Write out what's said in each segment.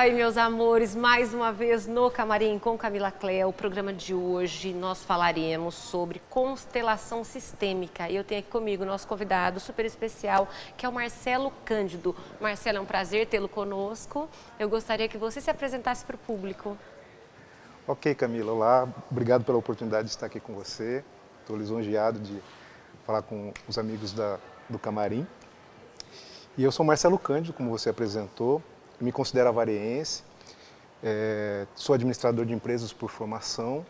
Oi, meus amores, mais uma vez no Camarim com Camila Cléa. O programa de hoje nós falaremos sobre constelação sistêmica. E eu tenho aqui comigo o nosso convidado super especial, que é o Marcelo Cândido. Marcelo, é um prazer tê-lo conosco. Eu gostaria que você se apresentasse para o público. Ok, Camila, olá, obrigado pela oportunidade de estar aqui com você. Estou lisonjeado de falar com os amigos do Camarim. E eu sou Marcelo Cândido, como você apresentou, me considero avariense, sou administrador de empresas por formação,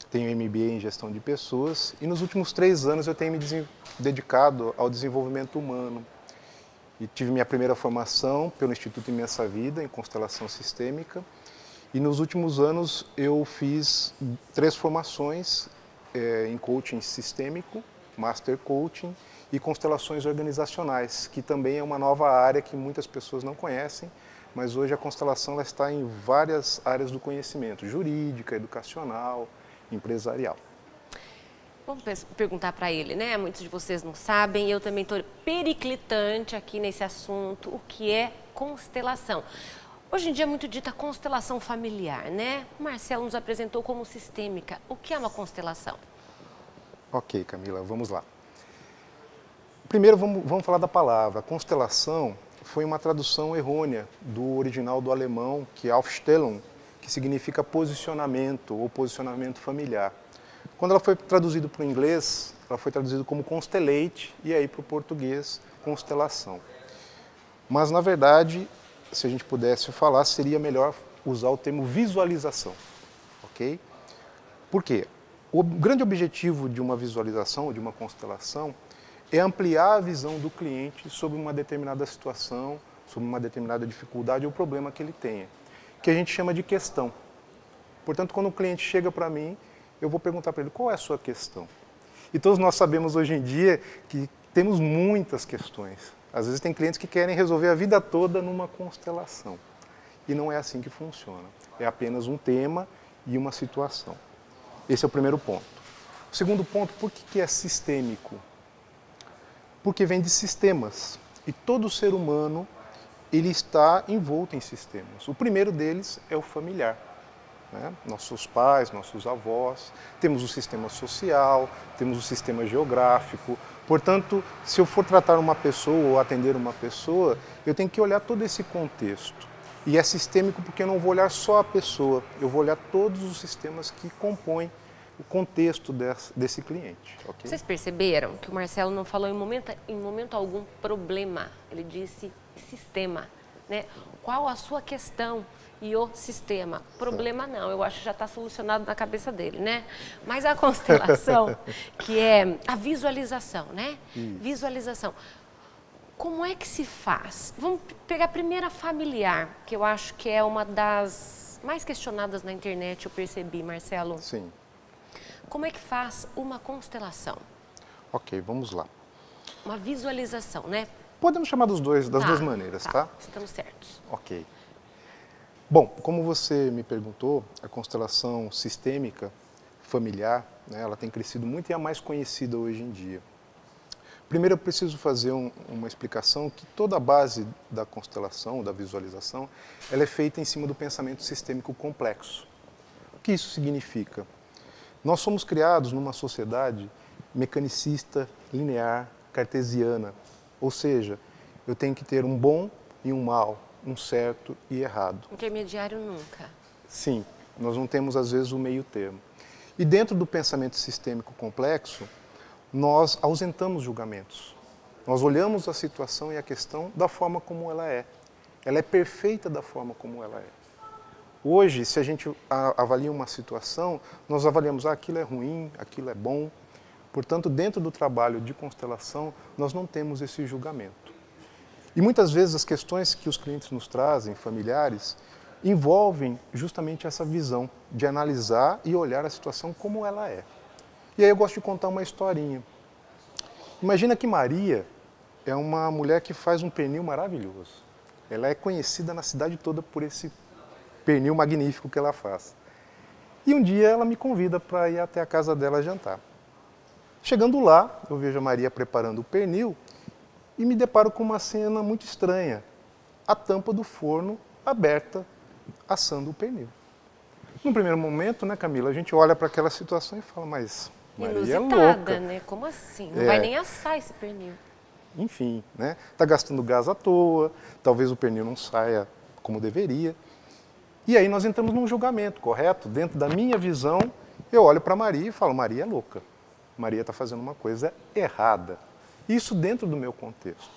tenho MBA em gestão de pessoas e nos últimos 3 anos eu tenho me dedicado ao desenvolvimento humano. E tive minha primeira formação pelo Instituto Imensa Vida, em constelação sistêmica. E nos últimos anos eu fiz 3 formações em coaching sistêmico, master coaching e constelações organizacionais, que também é uma nova área que muitas pessoas não conhecem, mas hoje a constelação ela está em várias áreas do conhecimento, jurídica, educacional, empresarial. Vamos perguntar para ele, né? Muitos de vocês não sabem, eu também estou periclitante aqui nesse assunto, o que é constelação. Hoje em dia é muito dita constelação familiar, né? O Marcelo nos apresentou como sistêmica. O que é uma constelação? Ok, Camila, vamos lá. Primeiro vamos falar da palavra. Constelação foi uma tradução errônea do original do alemão, que é Aufstellung, que significa posicionamento ou posicionamento familiar. Quando ela foi traduzida para o inglês, ela foi traduzida como constellate e aí para o português, constelação. Mas na verdade, se a gente pudesse falar, seria melhor usar o termo visualização, ok? Por quê? O grande objetivo de uma visualização ou de uma constelação é ampliar a visão do cliente sobre uma determinada situação, sobre uma determinada dificuldade ou problema que ele tenha, que a gente chama de questão. Portanto, quando o cliente chega para mim, eu vou perguntar para ele qual é a sua questão. E todos nós sabemos hoje em dia que temos muitas questões. Às vezes tem clientes que querem resolver a vida toda numa constelação. E não é assim que funciona. É apenas um tema e uma situação. Esse é o primeiro ponto. O segundo ponto, por que é sistêmico? Porque vem de sistemas. E todo ser humano ele está envolto em sistemas. O primeiro deles é o familiar. Né? Nossos pais, nossos avós, temos o sistema social, temos o sistema geográfico. Portanto, se eu for tratar uma pessoa ou atender uma pessoa, eu tenho que olhar todo esse contexto. E é sistêmico porque eu não vou olhar só a pessoa, eu vou olhar todos os sistemas que compõem o contexto desse cliente. Okay? Vocês perceberam que o Marcelo não falou em momento algum problema, ele disse sistema, né? Qual a sua questão e o sistema? Problema não, eu acho que já está solucionado na cabeça dele, né? Mas a constelação, que é a visualização, né? Visualização. Como é que se faz? Vamos pegar a primeira familiar, que eu acho que é uma das mais questionadas na internet, eu percebi, Marcelo. Sim. Como é que faz uma constelação? Ok, vamos lá. Uma visualização, né? Podemos chamar das duas maneiras, tá? Estamos certos. Ok. Bom, como você me perguntou, a constelação sistêmica familiar, né, ela tem crescido muito e é a mais conhecida hoje em dia. Primeiro eu preciso fazer uma explicação que toda a base da constelação, da visualização, ela é feita em cima do pensamento sistêmico complexo. O que isso significa? Nós somos criados numa sociedade mecanicista, linear, cartesiana. Ou seja, eu tenho que ter um bom e um mal, um certo e errado. Intermediário nunca. Sim, nós não temos às vezes o meio termo. E dentro do pensamento sistêmico complexo, nós ausentamos julgamentos. Nós olhamos a situação e a questão da forma como ela é. Ela é perfeita da forma como ela é. Hoje, se a gente avalia uma situação, nós avaliamos aquilo é ruim, aquilo é bom. Portanto, dentro do trabalho de constelação, nós não temos esse julgamento. E muitas vezes as questões que os clientes nos trazem, familiares, envolvem justamente essa visão de analisar e olhar a situação como ela é. E aí eu gosto de contar uma historinha. Imagina que Maria é uma mulher que faz um pernil maravilhoso. Ela é conhecida na cidade toda por esse pernil magnífico que ela faz. E um dia ela me convida para ir até a casa dela jantar. Chegando lá, eu vejo a Maria preparando o pernil e me deparo com uma cena muito estranha. A tampa do forno aberta assando o pernil. No primeiro momento, né, Camila, a gente olha para aquela situação e fala, mas Maria é louca. Né? Como assim? Não vai nem assar esse pernil. Enfim, né? Está gastando gás à toa, talvez o pernil não saia como deveria. E aí nós entramos num julgamento, correto? Dentro da minha visão, eu olho para Maria e falo, Maria é louca. Maria está fazendo uma coisa errada. Isso dentro do meu contexto.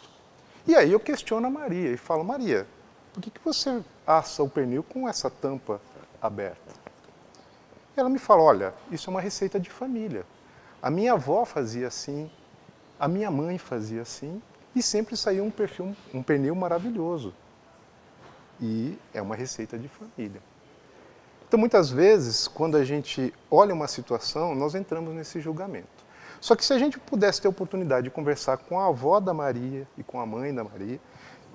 E aí eu questiono a Maria e falo, Maria, por que você assa o pernil com essa tampa aberta? E ela me fala, olha, isso é uma receita de família. A minha avó fazia assim, a minha mãe fazia assim, e sempre saía um pernil maravilhoso. E é uma receita de família. Então, muitas vezes, quando a gente olha uma situação, nós entramos nesse julgamento. Só que se a gente pudesse ter a oportunidade de conversar com a avó da Maria e com a mãe da Maria,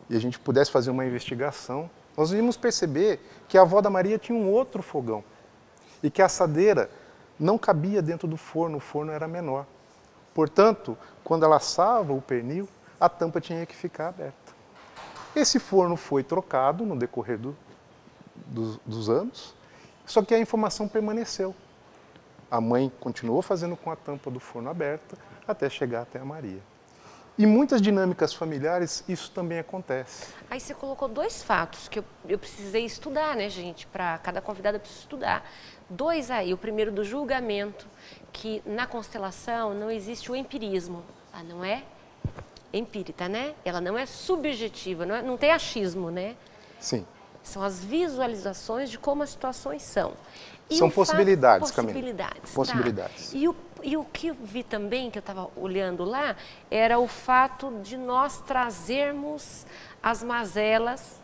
e a gente pudesse fazer uma investigação, nós iríamos perceber que a avó da Maria tinha um outro fogão e que a assadeira não cabia dentro do forno, o forno era menor. Portanto, quando ela assava o pernil, a tampa tinha que ficar aberta. Esse forno foi trocado no decorrer dos anos, só que a informação permaneceu. A mãe continuou fazendo com a tampa do forno aberta até chegar até a Maria. Em muitas dinâmicas familiares, isso também acontece. Aí você colocou dois fatos que eu precisei estudar, né, gente? Para cada convidada eu preciso estudar. Dois aí. O primeiro do julgamento, que na constelação não existe o empirismo. Ela não é empírita, né? Ela não é subjetiva, não tem achismo, né? Sim. São as visualizações de como as situações são. São possibilidades, Camila. Possibilidades. Possibilidades. Tá. E o que eu vi também, que eu estava olhando lá, era o fato de nós trazermos as mazelas,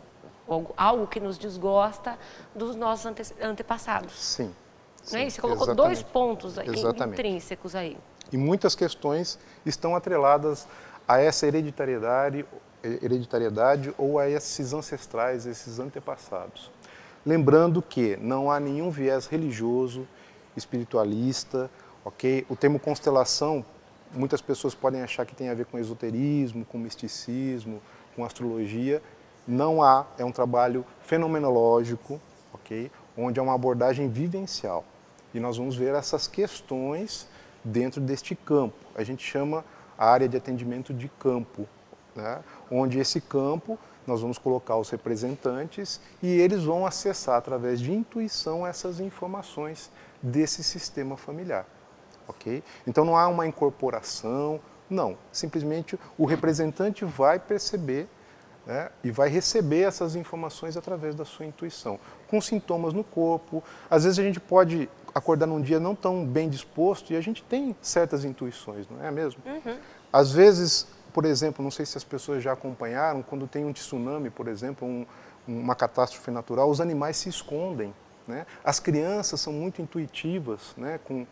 algo que nos desgosta, dos nossos antepassados. Sim. Não é isso? Você colocou dois pontos intrínsecos aí. E muitas questões estão atreladas a essa hereditariedade ou a esses ancestrais, esses antepassados. Lembrando que não há nenhum viés religioso, espiritualista, ok? O termo constelação, muitas pessoas podem achar que tem a ver com esoterismo, com misticismo, com astrologia. Não há, é um trabalho fenomenológico, ok? Onde é uma abordagem vivencial. E nós vamos ver essas questões dentro deste campo. A gente chama a área de atendimento de campo, né? Onde esse campo nós vamos colocar os representantes e eles vão acessar através de intuição essas informações desse sistema familiar, ok? Então não há uma incorporação, não. Simplesmente o representante vai perceber, né, e vai receber essas informações através da sua intuição, com sintomas no corpo. Às vezes a gente pode acordar num dia não tão bem disposto e a gente tem certas intuições, não é mesmo? Uhum. Às vezes, por exemplo, não sei se as pessoas já acompanharam, quando tem um tsunami, por exemplo, uma catástrofe natural, os animais se escondem, né? As crianças são muito intuitivas, né, com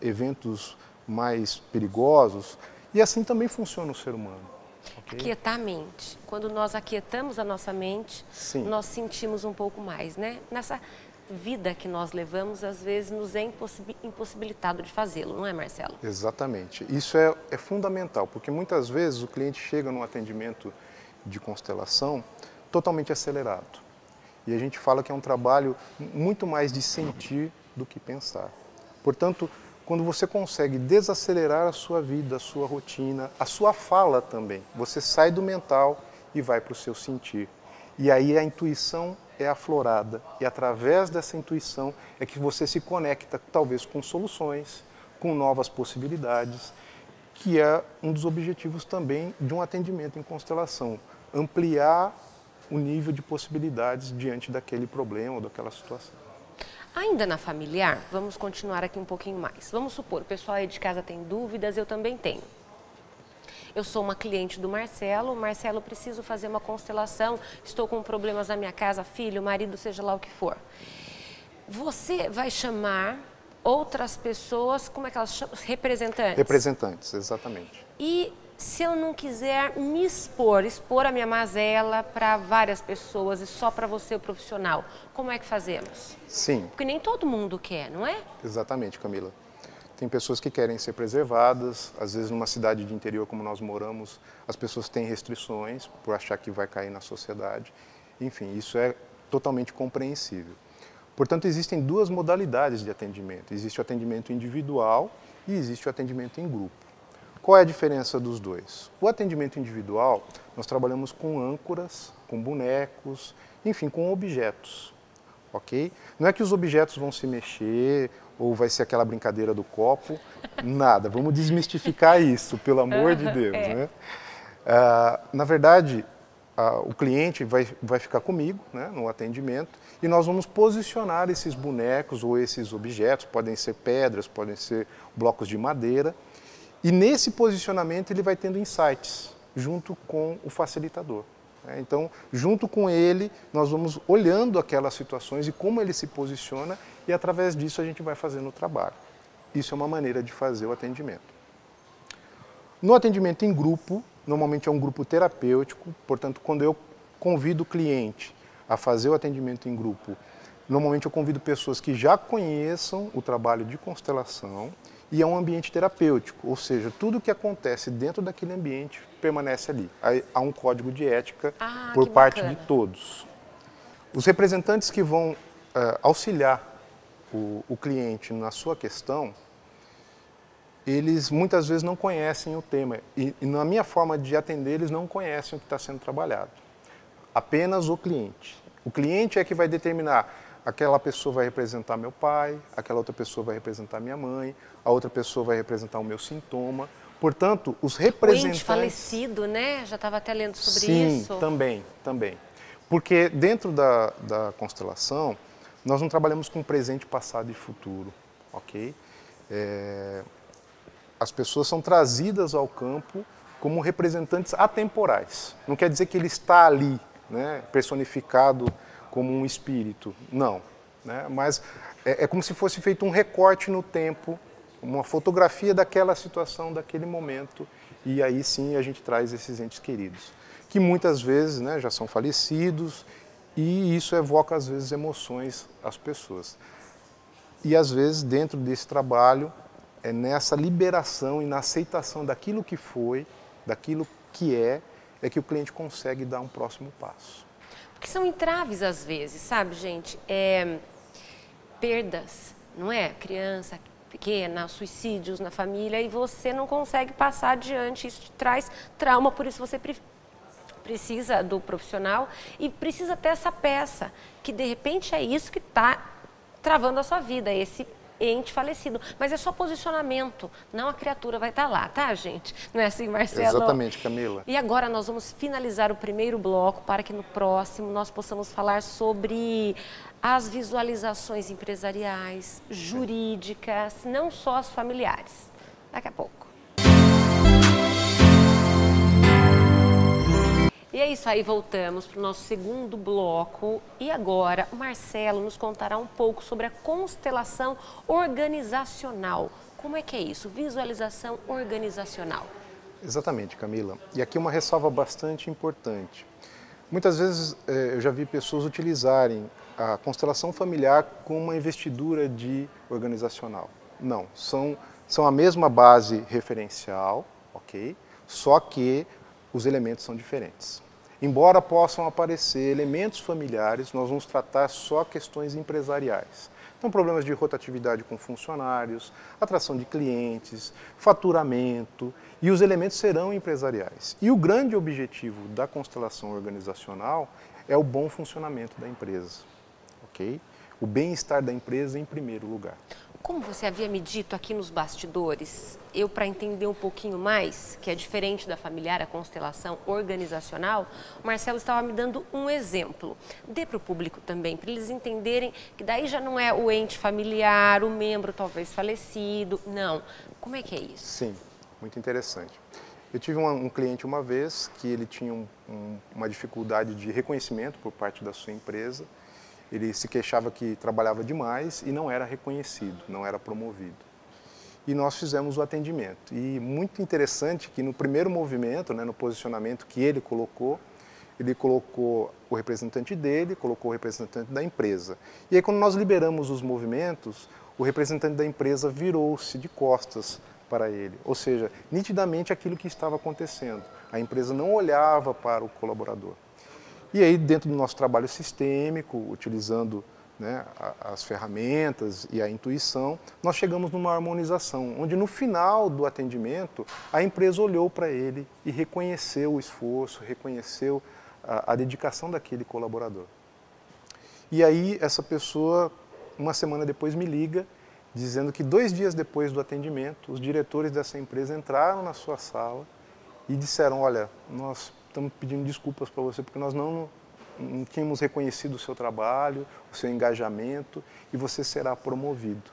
eventos mais perigosos, e assim também funciona o ser humano. Okay? Aquietar a mente. Quando nós aquietamos a nossa mente, sim, nós sentimos um pouco mais, né? Nessa vida que nós levamos, às vezes nos é impossibilitado de fazê-lo, não é, Marcelo? Exatamente. Isso é fundamental, porque muitas vezes o cliente chega num atendimento de constelação totalmente acelerado. E a gente fala que é um trabalho muito mais de sentir do que pensar. Portanto, quando você consegue desacelerar a sua vida, a sua rotina, a sua fala também, você sai do mental e vai para o seu sentir. E aí a intuição é aflorada. E através dessa intuição é que você se conecta, talvez, com soluções, com novas possibilidades, que é um dos objetivos também de um atendimento em constelação. Ampliar o nível de possibilidades diante daquele problema ou daquela situação. Ainda na familiar, vamos continuar aqui um pouquinho mais. Vamos supor, o pessoal aí de casa tem dúvidas, eu também tenho. Eu sou uma cliente do Marcelo, preciso fazer uma constelação, estou com problemas na minha casa, filho, marido, seja lá o que for. Você vai chamar outras pessoas, como é que elas chamam? Representantes? Representantes, exatamente. E se eu não quiser me expor a minha mazela para várias pessoas e só para você, o profissional, como é que fazemos? Sim. Porque nem todo mundo quer, não é? Exatamente, Camila. Tem pessoas que querem ser preservadas, às vezes numa cidade de interior como nós moramos, as pessoas têm restrições por achar que vai cair na sociedade. Enfim, isso é totalmente compreensível. Portanto, existem duas modalidades de atendimento. Existe o atendimento individual e existe o atendimento em grupo. Qual é a diferença dos dois? O atendimento individual, nós trabalhamos com âncoras, com bonecos, enfim, com objetos, ok? Não é que os objetos vão se mexer ou vai ser aquela brincadeira do copo, nada. Vamos desmistificar isso, pelo amor de Deus, né? Na verdade, o cliente vai ficar comigo, né, no atendimento, e nós vamos posicionar esses bonecos ou esses objetos, podem ser pedras, podem ser blocos de madeira, e nesse posicionamento ele vai tendo insights, junto com o facilitador. Então, junto com ele, nós vamos olhando aquelas situações e como ele se posiciona, e através disso a gente vai fazendo o trabalho. Isso é uma maneira de fazer o atendimento. No atendimento em grupo, normalmente é um grupo terapêutico, portanto, quando eu convido o cliente a fazer o atendimento em grupo, normalmente eu convido pessoas que já conheçam o trabalho de constelação, e é um ambiente terapêutico, ou seja, tudo que acontece dentro daquele ambiente permanece ali. Há um código de ética por parte de todos. Os representantes que vão auxiliar o cliente na sua questão, eles muitas vezes não conhecem o tema. E na minha forma de atender, eles não conhecem o que está sendo trabalhado. Apenas o cliente. O cliente é que vai determinar: aquela pessoa vai representar meu pai, aquela outra pessoa vai representar minha mãe, a outra pessoa vai representar o meu sintoma. Portanto, os representantes... O ente falecido, né? Já estava até lendo sobre isso. Sim, também. Porque dentro da constelação, nós não trabalhamos com presente, passado e futuro, ok? As pessoas são trazidas ao campo como representantes atemporais. Não quer dizer que ele está ali, né, personificado como um espírito, não. Né? Mas é como se fosse feito um recorte no tempo, uma fotografia daquela situação, daquele momento, e aí sim a gente traz esses entes queridos, que muitas vezes, né, já são falecidos, e isso evoca às vezes emoções às pessoas. E às vezes dentro desse trabalho, é nessa liberação e na aceitação daquilo que foi, daquilo que é que o cliente consegue dar um próximo passo. Porque são entraves às vezes, sabe, gente? Perdas, não é? Criança pequena, suicídios na família, e você não consegue passar adiante, isso te traz trauma, por isso você precisa do profissional e precisa ter essa peça, que de repente é isso que está travando a sua vida, esse ente falecido. Mas é só posicionamento, não a criatura vai estar lá, tá, gente? Não é assim, Marcelo? Exatamente, Camila. E agora nós vamos finalizar o primeiro bloco para que no próximo nós possamos falar sobre as visualizações empresariais, jurídicas, não só as familiares. Daqui a pouco. E é isso aí, voltamos para o nosso segundo bloco e agora o Marcelo nos contará um pouco sobre a constelação organizacional. Como é que é isso? Visualização organizacional. Exatamente, Camila. E aqui uma ressalva bastante importante. Muitas vezes eu já vi pessoas utilizarem a constelação familiar como uma investidura de organizacional. Não, são a mesma base referencial, ok? Só que os elementos são diferentes. Embora possam aparecer elementos familiares, nós vamos tratar só questões empresariais. Então, problemas de rotatividade com funcionários, atração de clientes, faturamento, e os elementos serão empresariais. E o grande objetivo da constelação organizacional é o bom funcionamento da empresa, ok? O bem-estar da empresa em primeiro lugar. Como você havia me dito aqui nos bastidores, eu, para entender um pouquinho mais, que é diferente da familiar, a constelação organizacional, o Marcelo estava me dando um exemplo. Dê para o público também, para eles entenderem que daí já não é o ente familiar, o membro talvez falecido, não. Como é que é isso? Sim, muito interessante. Eu tive um cliente uma vez que ele tinha uma dificuldade de reconhecimento por parte da sua empresa. Ele se queixava que trabalhava demais e não era reconhecido, não era promovido. E nós fizemos o atendimento. E muito interessante que no primeiro movimento, né, no posicionamento que ele colocou o representante dele, colocou o representante da empresa. E aí quando nós liberamos os movimentos, o representante da empresa virou-se de costas para ele. Ou seja, nitidamente aquilo que estava acontecendo. A empresa não olhava para o colaborador. E aí, dentro do nosso trabalho sistêmico, utilizando, né, as ferramentas e a intuição, nós chegamos numa harmonização, onde no final do atendimento, a empresa olhou para ele e reconheceu o esforço, reconheceu a dedicação daquele colaborador. E aí, essa pessoa, uma semana depois, me liga, dizendo que 2 dias depois do atendimento, os diretores dessa empresa entraram na sua sala e disseram, olha, nós estamos pedindo desculpas para você porque nós não tínhamos reconhecido o seu trabalho, o seu engajamento e você será promovido.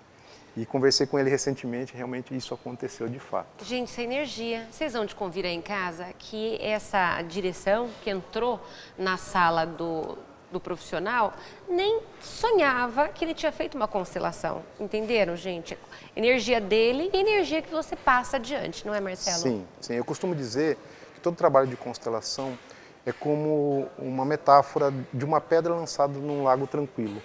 E conversei com ele recentemente, realmente isso aconteceu de fato. Gente, essa energia, vocês vão de convir aí em casa que essa direção que entrou na sala do profissional nem sonhava que ele tinha feito uma constelação, entenderam, gente? Energia dele e energia que você passa adiante, não é, Marcelo? Sim, sim. Eu costumo dizer que todo trabalho de constelação é como uma metáfora de uma pedra lançada num lago tranquilo.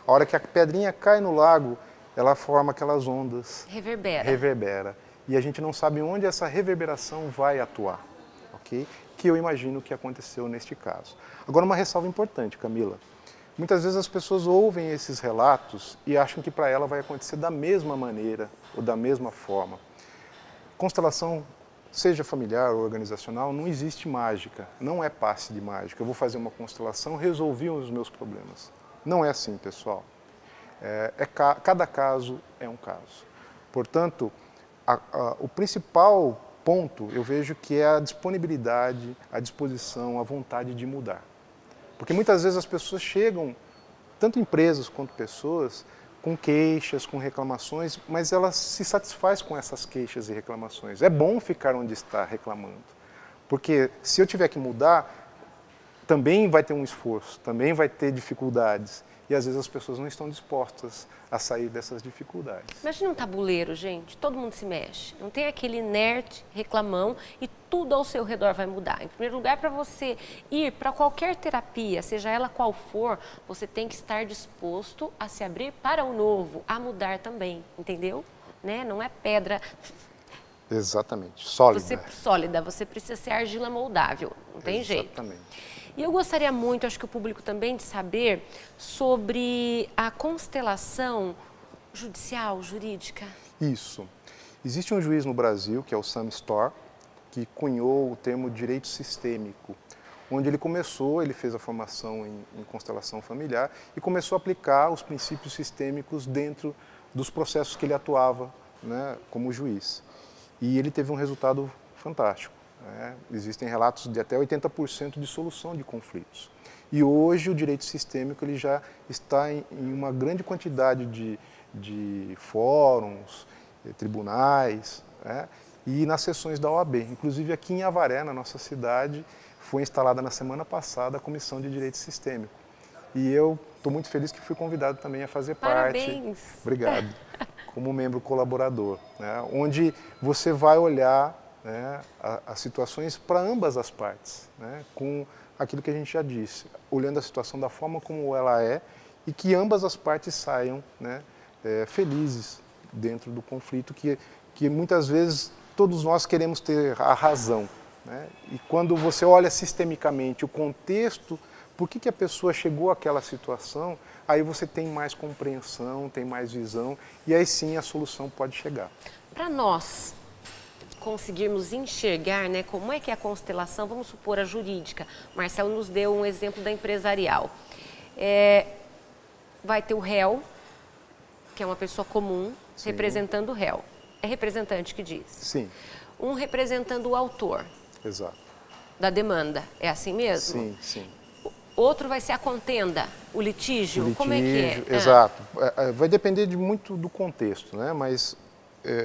A hora que a pedrinha cai no lago, ela forma aquelas ondas. Reverbera. E a gente não sabe onde essa reverberação vai atuar, ok? Que eu imagino que aconteceu neste caso. Agora, uma ressalva importante, Camila. Muitas vezes as pessoas ouvem esses relatos e acham que para ela vai acontecer da mesma maneira ou da mesma forma. Constelação, seja familiar ou organizacional, não existe mágica, não é passe de mágica. Eu vou fazer uma constelação, resolvi os meus problemas. Não é assim, pessoal. Cada caso é um caso. Portanto, o principal ponto eu vejo que é a disponibilidade, a disposição, a vontade de mudar. Porque muitas vezes as pessoas chegam, tanto empresas quanto pessoas, com queixas, com reclamações, mas elas se satisfazem com essas queixas e reclamações. É bom ficar onde está reclamando, porque se eu tiver que mudar, também vai ter um esforço, também vai ter dificuldades. E às vezes as pessoas não estão dispostas a sair dessas dificuldades. Imagina um tabuleiro, gente, todo mundo se mexe. Não tem aquele inerte reclamão e tudo ao seu redor vai mudar. Em primeiro lugar, para você ir para qualquer terapia, seja ela qual for, você tem que estar disposto a se abrir para o novo, a mudar também, entendeu? Né? Não é pedra... Exatamente, sólida. Sólida, você precisa ser argila moldável, não tem jeito. Exatamente. E eu gostaria muito, acho que o público também, de saber sobre a constelação judicial, jurídica. Isso. Existe um juiz no Brasil, que é o Sam Storr, que cunhou o termo direito sistêmico, onde ele fez a formação em constelação familiar e começou a aplicar os princípios sistêmicos dentro dos processos que ele atuava, né, como juiz. E ele teve um resultado fantástico. Existem relatos de até 80% de solução de conflitos. E hoje o direito sistêmico ele já está em uma grande quantidade de fóruns, tribunais, e nas sessões da OAB. Inclusive aqui em Avaré, na nossa cidade, foi instalada na semana passada a Comissão de Direito Sistêmico. E eu estou muito feliz que fui convidado também a fazer parte. Parabéns! Obrigado. Como membro colaborador, né, onde você vai olhar, né, as situações para ambas as partes, né, com aquilo que a gente já disse, olhando a situação da forma como ela é e que ambas as partes saiam, né, felizes dentro do conflito, que muitas vezes todos nós queremos ter a razão. Né, e quando você olha sistemicamente o contexto, por que a pessoa chegou àquela situação, aí você tem mais compreensão, tem mais visão e aí sim a solução pode chegar. Para nós conseguirmos enxergar, né, como é que é a constelação, vamos supor a jurídica, Marcelo nos deu um exemplo da empresarial. Vai ter o réu, que é uma pessoa comum, sim, representando o réu. É representante que diz? Sim. Um representando o autor. Exato. Da demanda, é assim mesmo? Sim, sim. Outro vai ser a contenda, o litígio, como é que é? Exato. Vai depender muito do contexto, né? Mas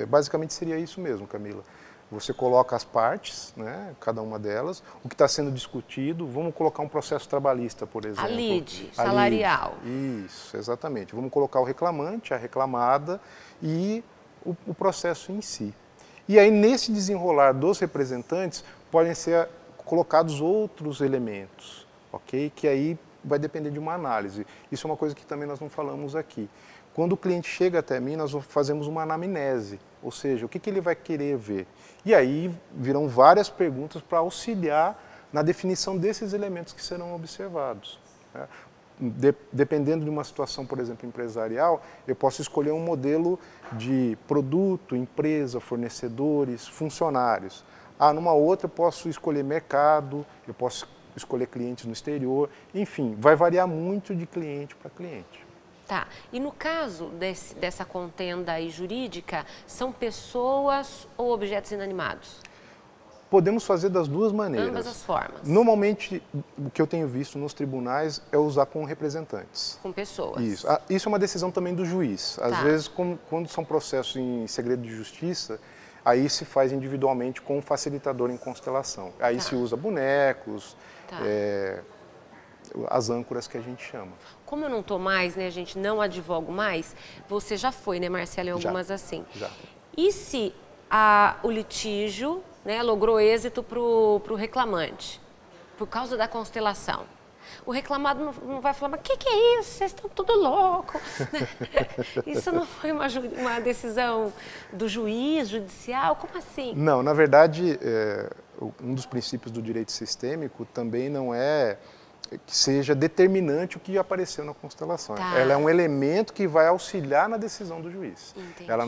basicamente seria isso mesmo, Camila. Você coloca as partes, né, cada uma delas, o que está sendo discutido, vamos colocar um processo trabalhista, por exemplo. A lide, salarial. Isso, exatamente. Vamos colocar o reclamante, a reclamada e o processo em si. E aí, nesse desenrolar dos representantes, podem ser colocados outros elementos, ok? Que aí vai depender de uma análise. Isso é uma coisa que também nós não falamos aqui. Quando o cliente chega até mim, nós fazemos uma anamnese, ou seja, o que ele vai querer ver. E aí virão várias perguntas para auxiliar na definição desses elementos que serão observados, né? Dependendo de uma situação, por exemplo, empresarial, eu posso escolher um modelo de produto, empresa, fornecedores, funcionários. Numa outra eu posso escolher mercado, eu posso escolher clientes no exterior, enfim, vai variar muito de cliente para cliente. Tá, e no caso dessa contenda aí jurídica, são pessoas ou objetos inanimados? Podemos fazer das duas maneiras. Ambas as formas. Normalmente, o que eu tenho visto nos tribunais é usar com representantes. Com pessoas. Isso. Isso é uma decisão também do juiz. Às vezes, quando são processos em segredo de justiça, aí se faz individualmente com um facilitador em constelação. Aí se usa bonecos, as âncoras que a gente chama. Como eu não estou mais, né, gente, não advogo mais, você já foi, né, Marcelo, em algumas assim. Já. E se o litígio, né, logrou êxito para o reclamante, por causa da constelação? O reclamado não vai falar, mas o que é isso? Vocês estão tudo loucos. Isso não foi uma decisão do juiz, judicial? Como assim? Não, na verdade, um dos princípios do direito sistêmico também não é que seja determinante o que apareceu na constelação. Ela é um elemento que vai auxiliar na decisão do juiz. Entendi. Ela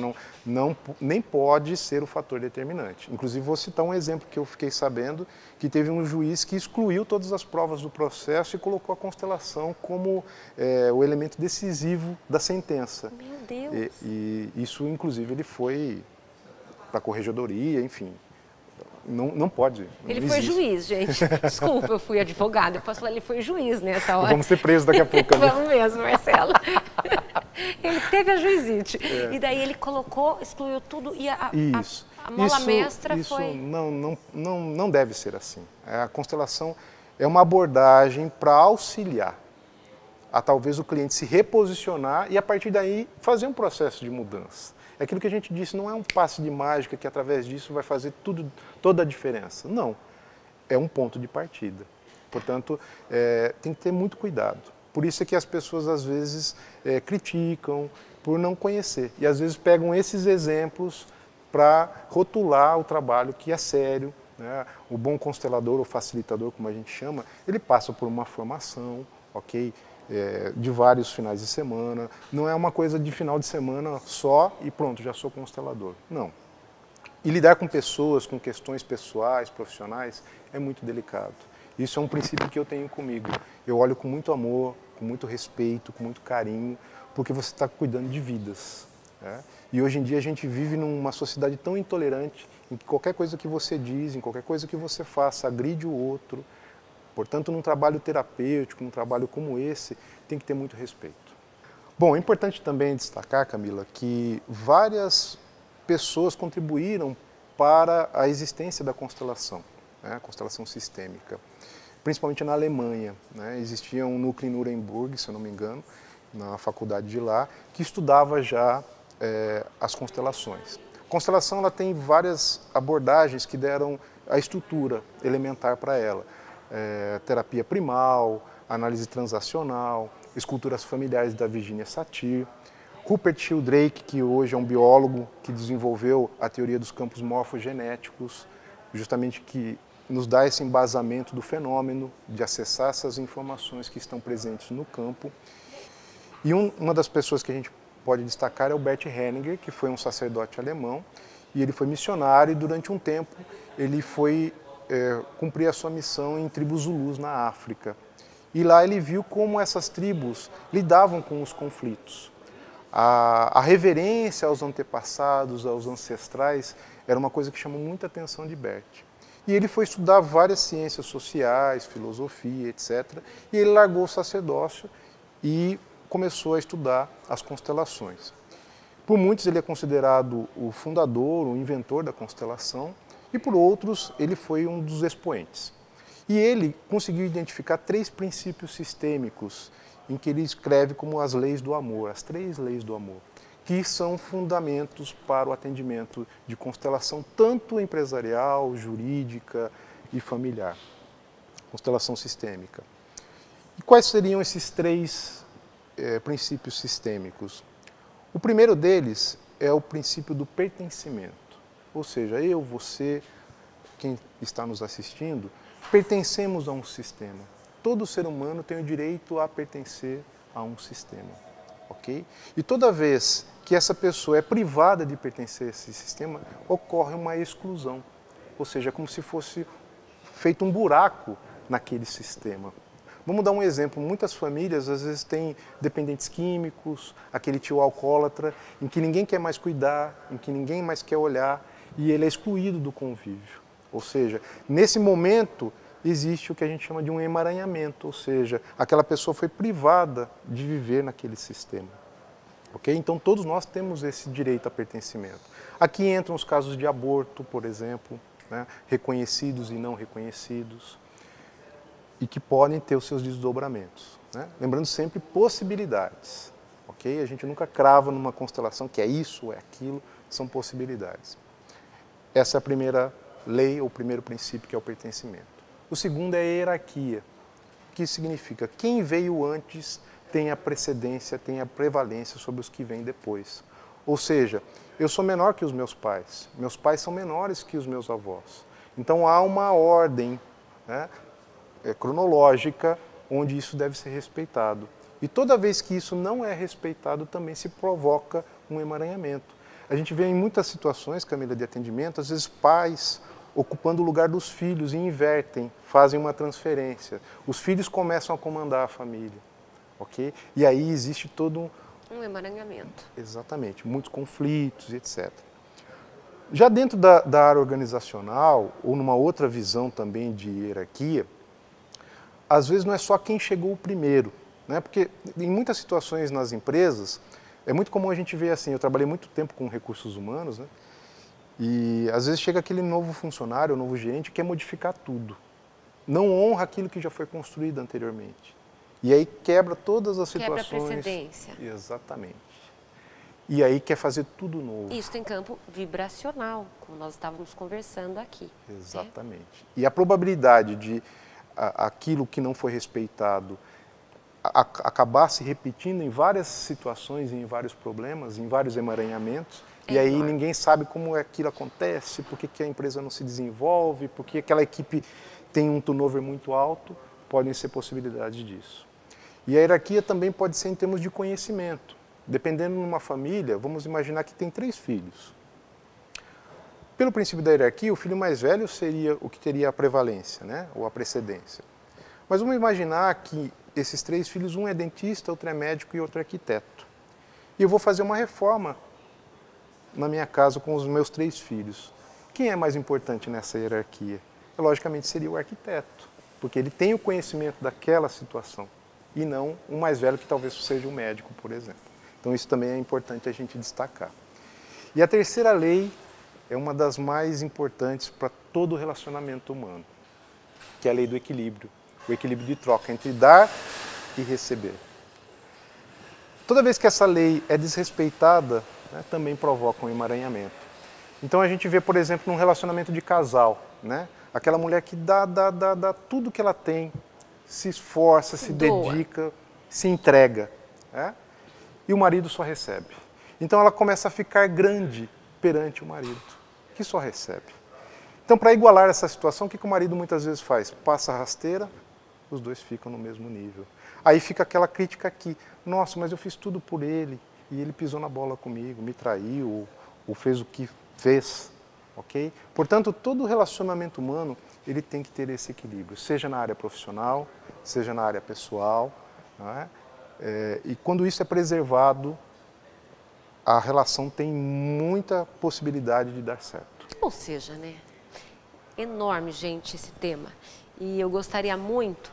nem pode ser o fator determinante. Inclusive, vou citar um exemplo que eu fiquei sabendo, que teve um juiz que excluiu todas as provas do processo e colocou a constelação como o elemento decisivo da sentença. Meu Deus! E isso, inclusive, ele foi para a corregedoria, enfim. Não pode. Ele foi juiz, gente. Desculpa, eu fui advogada. Eu posso falar, ele foi juiz nessa hora. Vamos ser presos daqui a pouco. Né? Vamos mesmo, Marcelo. Ele teve a juizite. E daí ele excluiu tudo e a mola mestra foi... Não deve ser assim. A constelação é uma abordagem para auxiliar a talvez o cliente se reposicionar e a partir daí fazer um processo de mudança. É aquilo que a gente disse, não é um passe de mágica que através disso vai fazer toda a diferença. Não, é um ponto de partida. Portanto, tem que ter muito cuidado. Por isso é que as pessoas às vezes criticam por não conhecer. E às vezes pegam esses exemplos para rotular o trabalho que é sério, né? O bom constelador ou facilitador, como a gente chama, ele passa por uma formação, ok? De vários finais de semana, não é uma coisa de final de semana só e pronto, já sou constelador. Não. E lidar com pessoas, com questões pessoais, profissionais, é muito delicado. Isso é um princípio que eu tenho comigo. Eu olho com muito amor, com muito respeito, com muito carinho, porque você está cuidando de vidas. Né? E hoje em dia a gente vive numa sociedade tão intolerante, em que qualquer coisa que você diz, em qualquer coisa que você faça, agride o outro. Portanto, num trabalho terapêutico, num trabalho como esse, tem que ter muito respeito. Bom, é importante também destacar, Camila, que várias pessoas contribuíram para a existência da constelação, né, a constelação sistêmica, principalmente na Alemanha. Né, existia um núcleo em Nuremberg, se eu não me engano, na faculdade de lá, que estudava já as constelações. A constelação ela tem várias abordagens que deram a estrutura elementar para ela. Terapia primal, análise transacional, esculturas familiares da Virginia Satir. Rupert Sheldrake, que hoje é um biólogo que desenvolveu a teoria dos campos morfogenéticos, justamente que nos dá esse embasamento do fenômeno, de acessar essas informações que estão presentes no campo. E uma das pessoas que a gente pode destacar é o Bert Hellinger, que foi um sacerdote alemão, e ele foi missionário e durante um tempo ele foi cumprir a sua missão em tribos zulus na África. E lá ele viu como essas tribos lidavam com os conflitos. A reverência aos antepassados, aos ancestrais, era uma coisa que chamou muita atenção de Bert. E ele foi estudar várias ciências sociais, filosofia, etc. E ele largou o sacerdócio e começou a estudar as constelações. Por muitos ele é considerado o fundador, o inventor da constelação, e por outros ele foi um dos expoentes. E ele conseguiu identificar 3 princípios sistêmicos em que ele escreve como as leis do amor, as 3 leis do amor, que são fundamentos para o atendimento de constelação tanto empresarial, jurídica e familiar. Constelação sistêmica. E quais seriam esses 3 princípios sistêmicos? O primeiro deles é o princípio do pertencimento. Ou seja, eu, você, quem está nos assistindo, pertencemos a um sistema. Todo ser humano tem o direito a pertencer a um sistema, ok? E toda vez que essa pessoa é privada de pertencer a esse sistema, ocorre uma exclusão. Ou seja, é como se fosse feito um buraco naquele sistema. Vamos dar um exemplo. Muitas famílias, às vezes, têm dependentes químicos, aquele tio alcoólatra, em que ninguém quer mais cuidar, em que ninguém mais quer olhar, e ele é excluído do convívio. Ou seja, nesse momento, existe o que a gente chama de um emaranhamento, ou seja, aquela pessoa foi privada de viver naquele sistema. Okay? Então, todos nós temos esse direito a pertencimento. Aqui entram os casos de aborto, por exemplo, né, reconhecidos e não reconhecidos, e que podem ter os seus desdobramentos. Né? Lembrando sempre possibilidades. Okay? A gente nunca crava numa constelação que é isso ou é aquilo, são possibilidades. Essa é a primeira lei, ou o primeiro princípio, que é o pertencimento. O segundo é a hierarquia, que significa quem veio antes tem a precedência, tem a prevalência sobre os que vêm depois. Ou seja, eu sou menor que os meus pais são menores que os meus avós. Então há uma ordem, né, cronológica onde isso deve ser respeitado. E toda vez que isso não é respeitado, também se provoca um emaranhamento. A gente vê em muitas situações, Camila, de atendimento, às vezes pais ocupando o lugar dos filhos e invertem, fazem uma transferência. Os filhos começam a comandar a família, ok? E aí existe todo um emaranhamento. Exatamente, muitos conflitos, etc. Já dentro da área organizacional, ou numa outra visão também de hierarquia, às vezes não é só quem chegou primeiro, né? Porque em muitas situações nas empresas, é muito comum a gente ver assim, eu trabalhei muito tempo com recursos humanos, né? E às vezes chega aquele novo funcionário, novo gerente, que quer modificar tudo. Não honra aquilo que já foi construído anteriormente. E aí quebra todas as situações. Quebra a precedência. Exatamente. E aí quer fazer tudo novo. Isso tem campo vibracional, como nós estávamos conversando aqui. Exatamente. Né? E a probabilidade de aquilo que não foi respeitado acabar se repetindo em várias situações, em vários problemas, em vários emaranhamentos, e aí ninguém sabe como aquilo acontece, por que a empresa não se desenvolve, por que aquela equipe tem um turnover muito alto, podem ser possibilidades disso. E a hierarquia também pode ser em termos de conhecimento. Dependendo de uma família, vamos imaginar que tem 3 filhos. Pelo princípio da hierarquia, o filho mais velho seria o que teria a prevalência, né? Ou a precedência. Mas vamos imaginar que esses 3 filhos, um é dentista, outro é médico e outro é arquiteto. E eu vou fazer uma reforma na minha casa com os meus 3 filhos. Quem é mais importante nessa hierarquia? Logicamente seria o arquiteto, porque ele tem o conhecimento daquela situação, e não o mais velho que talvez seja o médico, por exemplo. Então isso também é importante a gente destacar. E a terceira lei é uma das mais importantes para todo relacionamento humano, que é a lei do equilíbrio, o equilíbrio de troca entre dar e receber. Toda vez que essa lei é desrespeitada, né, também provoca um emaranhamento. Então a gente vê, por exemplo, num relacionamento de casal, né, aquela mulher que dá tudo que ela tem, se esforça, se dedica, se entrega, né, e o marido só recebe. Então ela começa a ficar grande perante o marido, que só recebe. Então, para igualar essa situação, o que o marido muitas vezes faz? Passa a rasteira, os dois ficam no mesmo nível. Aí fica aquela crítica aqui, nossa, mas eu fiz tudo por ele, e ele pisou na bola comigo, me traiu, ou fez o que fez, ok? Portanto, todo relacionamento humano, ele tem que ter esse equilíbrio, seja na área profissional, seja na área pessoal, não é? E quando isso é preservado, a relação tem muita possibilidade de dar certo. Ou seja, né? Enorme, gente, esse tema. E eu gostaria muito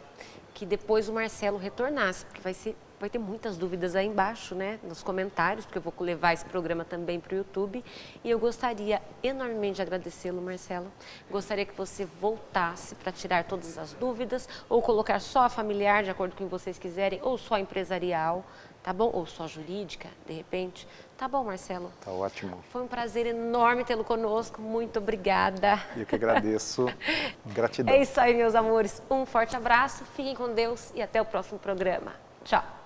que depois o Marcelo retornasse, porque vai ter muitas dúvidas aí embaixo, né, nos comentários, porque eu vou levar esse programa também para o YouTube. E eu gostaria enormemente de agradecê-lo, Marcelo. Gostaria que você voltasse para tirar todas as dúvidas, ou colocar só a familiar, de acordo com o que vocês quiserem, ou só a empresarial, tá bom? Ou só jurídica, de repente. Tá bom, Marcelo? Tá ótimo. Foi um prazer enorme tê-lo conosco. Muito obrigada. Eu que agradeço. Gratidão. É isso aí, meus amores. Um forte abraço, fiquem com Deus e até o próximo programa. Tchau.